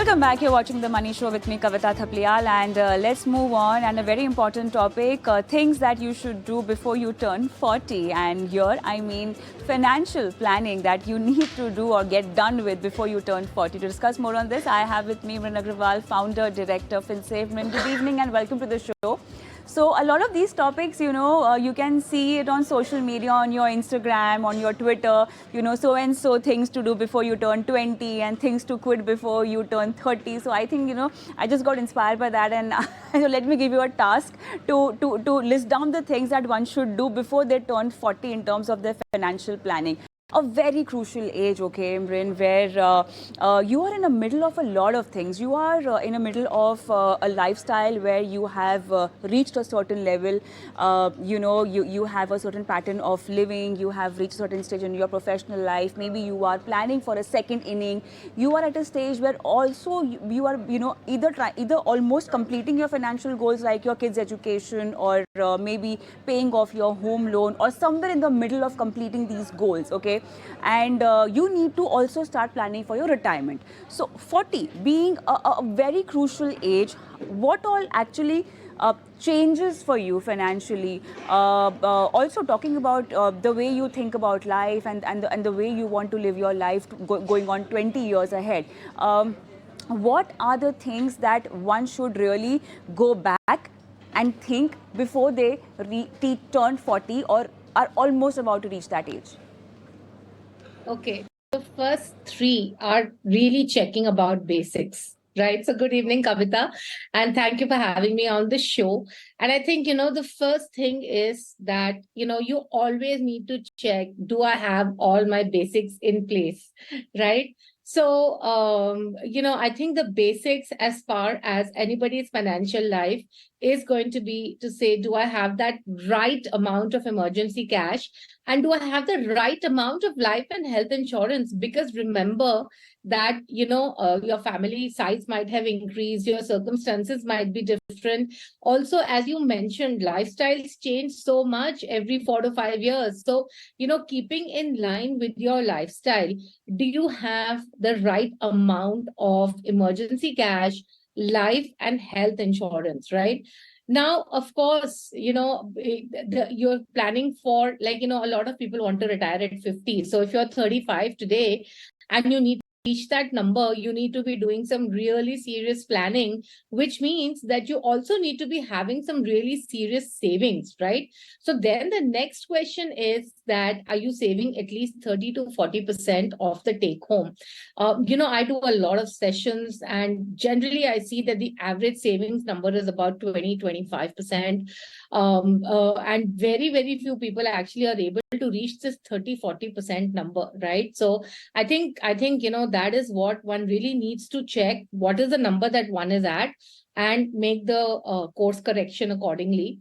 Welcome back. You're watching The Money Show with me, Kavita Thapliyal, and let's move on. And a very important topic, things that you should do before you turn 40. And here, I mean financial planning that you need to do or get done with before you turn 40. To discuss more on this, I have with me Mrin Agrawal, founder, director, FinSafe. Mrin, good evening and welcome to the show. So a lot of these topics, you can see it on social media, on your Instagram, on your Twitter, so and so things to do before you turn 20 and things to quit before you turn 30. So I think, I just got inspired by that, and so let me give you a task to list down the things that one should do before they turn 40 in terms of their financial planning. A very crucial age, okay, Mrin, where you are in the middle of a lot of things. You are in the middle of a lifestyle where you have reached a certain level. You have a certain pattern of living. You have reached a certain stage in your professional life. Maybe you are planning for a second inning. You are at a stage where also you are, either almost completing your financial goals like your kids' education, or maybe paying off your home loan, or somewhere in the middle of completing these goals, okay? And you need to also start planning for your retirement. So 40 being a very crucial age, what all actually changes for you financially? Also talking about the way you think about life, and the way you want to live your life going on 20 years ahead. What are the things that one should really go back and think before they turn 40 or are almost about to reach that age? Okay, the first three are really checking about basics, right? So good evening, Kavita, and thank you for having me on the show. And I think, the first thing is that, you always need to check, do I have all my basics in place, right? So, I think the basics as far as anybody's financial life is going to be to say, do I have that right amount of emergency cash? And do I have the right amount of life and health insurance? Because remember that, your family size might have increased, your circumstances might be different. Also, as you mentioned, lifestyles change so much every 4 to 5 years. So, keeping in line with your lifestyle, do you have the right amount of emergency cash, life and health insurance, right? Now, of course, you're planning for, a lot of people want to retire at 50. So if you're 35 today and you need to reach that number, you need to be doing some really serious planning, which means that you also need to be having some really serious savings, right? So then the next question is that, are you saving at least 30 to 40% of the take home? I do a lot of sessions, and generally I see that the average savings number is about 20-25%. And very, very few people actually are able to reach this 30-40% number, right? So I think, that is what one really needs to check. What is the number that one is at, and make the course correction accordingly.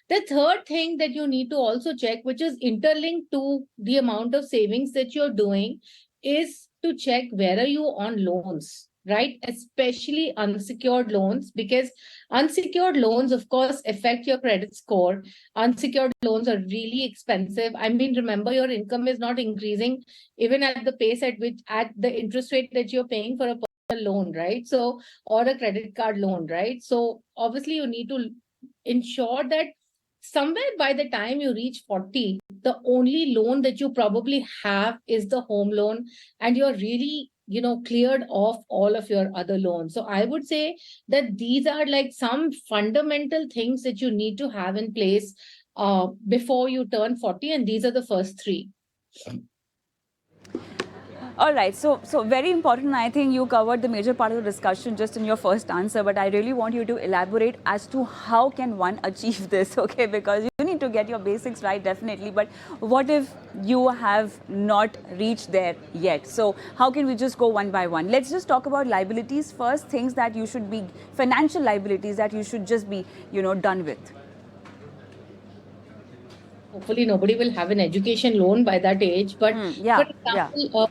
The third thing that you need to also check, which is interlinked to the amount of savings that you're doing, is to check where are you on loans, right? Especially unsecured loans, because unsecured loans, of course, affect your credit score. Unsecured loans are really expensive. I mean, remember, your income is not increasing even at the pace at the interest rate that you're paying for a personal loan, right? So, or a credit card loan, right? So obviously you need to ensure that somewhere by the time you reach 40, the only loan that you probably have is the home loan, and you're really, cleared off all of your other loans. So I would say that these are like some fundamental things that you need to have in place before you turn 40. And these are the first three. All right, so very important. I think you covered the major part of the discussion just in your first answer, but I really want you to elaborate as to how can one achieve this, okay? Because you need to get your basics right, definitely, but what if you have not reached there yet? So how can we just go one by one? Let's just talk about liabilities first, things that you should be, financial liabilities that you should just be, done with. Hopefully nobody will have an education loan by that age, but for example,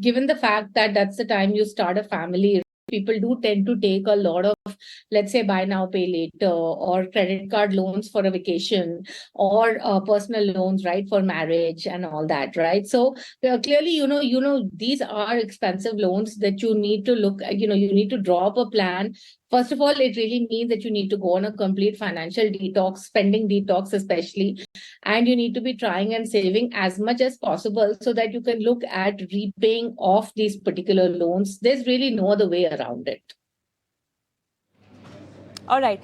given the fact that that's the time you start a family, people do tend to take a lot of, let's say, buy now, pay later, or credit card loans for a vacation, or personal loans, right, for marriage and all that, right? So clearly, these are expensive loans that you need to look at, you need to draw up a plan. First of all, it really means that you need to go on a complete financial detox, spending detox especially, and you need to be trying and saving as much as possible so that you can look at repaying off these particular loans. There's really no other way around it. All right.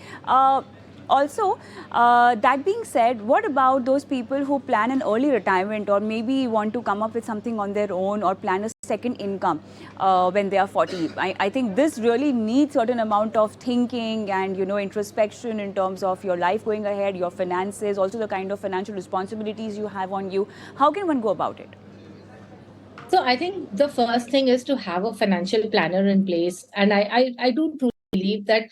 Also, that being said, what about those people who plan an early retirement or maybe want to come up with something on their own or plan a second income when they are 40? I think this really needs certain amount of thinking and, introspection in terms of your life going ahead, your finances, also the kind of financial responsibilities you have on you. How can one go about it? So I think the first thing is to have a financial planner in place. And I do truly believe that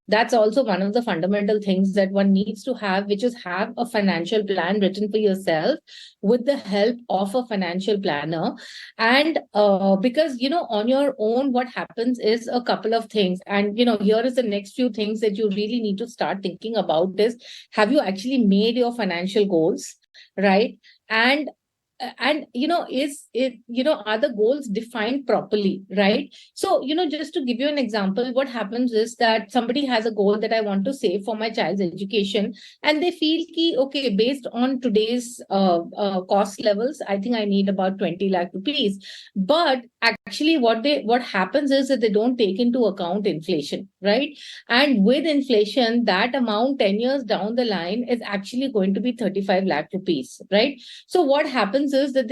that's also one of the fundamental things that one needs to have, which is have a financial plan written for yourself with the help of a financial planner. And because, on your own, what happens is a couple of things. And, here is the next few things that you really need to start thinking about is, have you actually made your financial goals, right? And is it, are the goals defined properly, right? So, just to give you an example, what happens is that somebody has a goal that I want to save for my child's education, and they feel ki, okay, based on today's cost levels, I think I need about 20 lakh rupees. But actually what happens is that they don't take into account inflation, right? And with inflation, that amount 10 years down the line is actually going to be 35 lakh rupees, right? So what happens is that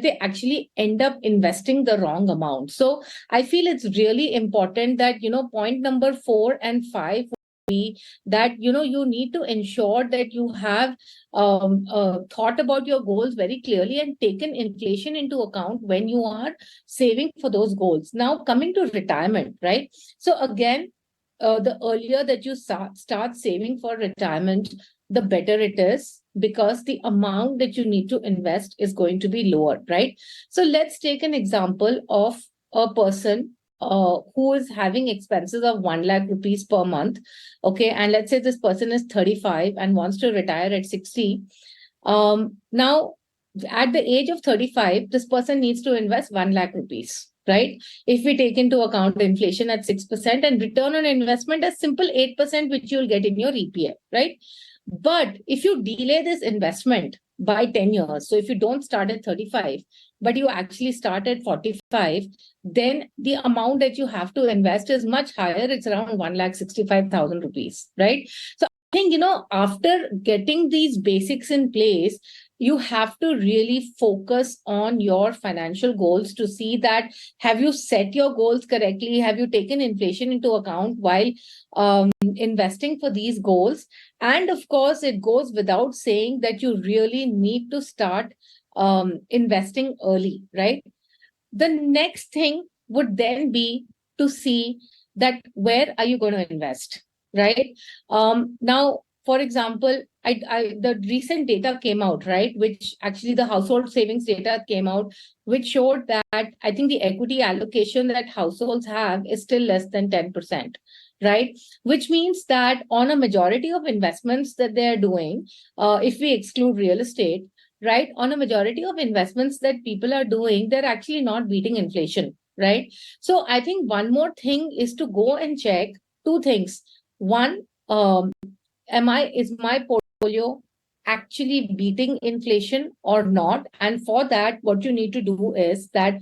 they actually end up investing the wrong amount. So I feel it's really important that, point number 4 and 5 be that, you need to ensure that you have thought about your goals very clearly and taken inflation into account when you are saving for those goals. Now, coming to retirement, right? So again, the earlier that you start saving for retirement, the better it is, because the amount that you need to invest is going to be lower, right? So let's take an example of a person who is having expenses of 1 lakh rupees per month. Okay. And let's say this person is 35 and wants to retire at 60. Now, at the age of 35, this person needs to invest 1 lakh rupees, right? If we take into account inflation at 6% and return on investment as simple 8%, which you'll get in your EPF, right? But if you delay this investment by 10 years, so if you don't start at 35, but you actually start at 45, then the amount that you have to invest is much higher. It's around 1,65,000 rupees, right? So I think, after getting these basics in place, you have to really focus on your financial goals to see that, have you set your goals correctly? Have you taken inflation into account while investing for these goals? And of course, it goes without saying that you really need to start investing early, right? The next thing would then be to see that where are you going to invest, right? Now, for example, the recent data came out, right? Which actually the household savings data came out, which showed that I think the equity allocation that households have is still less than 10%, right? Which means that on a majority of investments that they're doing, if we exclude real estate, right, on a majority of investments that people are doing, they're actually not beating inflation, right? So I think one more thing is to go and check two things. One, is my portfolio actually beating inflation or not? And for that, what you need to do is that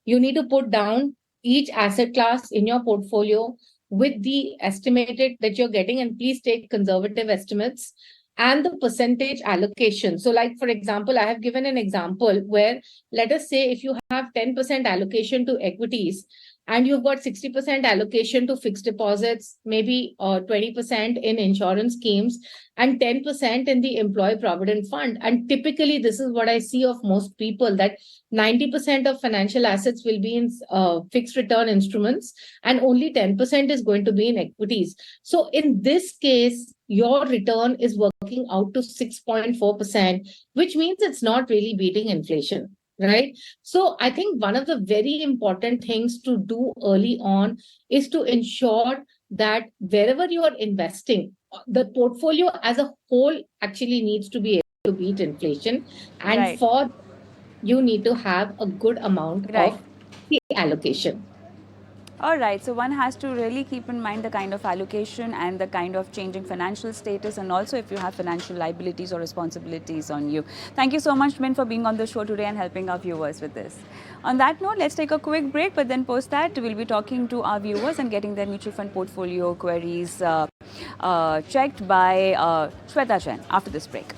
you need to put down each asset class in your portfolio with the estimated that you're getting, and please take conservative estimates, and the percentage allocation. So like, for example, I have given an example where, let us say if you have 10% allocation to equities and you've got 60% allocation to fixed deposits, maybe 20% in insurance schemes, and 10% in the employee provident fund. And typically, this is what I see of most people, that 90% of financial assets will be in fixed return instruments, and only 10% is going to be in equities. So in this case, your return is working out to 6.4%, which means it's not really beating inflation, right? So I think one of the very important things to do early on is to ensure that wherever you are investing, the portfolio as a whole actually needs to be able to beat inflation. And Right. for you need to have a good amount Right. of the allocation. All right, so one has to really keep in mind the kind of allocation and the kind of changing financial status, and also if you have financial liabilities or responsibilities on you. Thank you so much, Min, for being on the show today and helping our viewers with this. On that note, let's take a quick break, but then post that, we'll be talking to our viewers and getting their mutual fund portfolio queries checked by Shweta Jain after this break.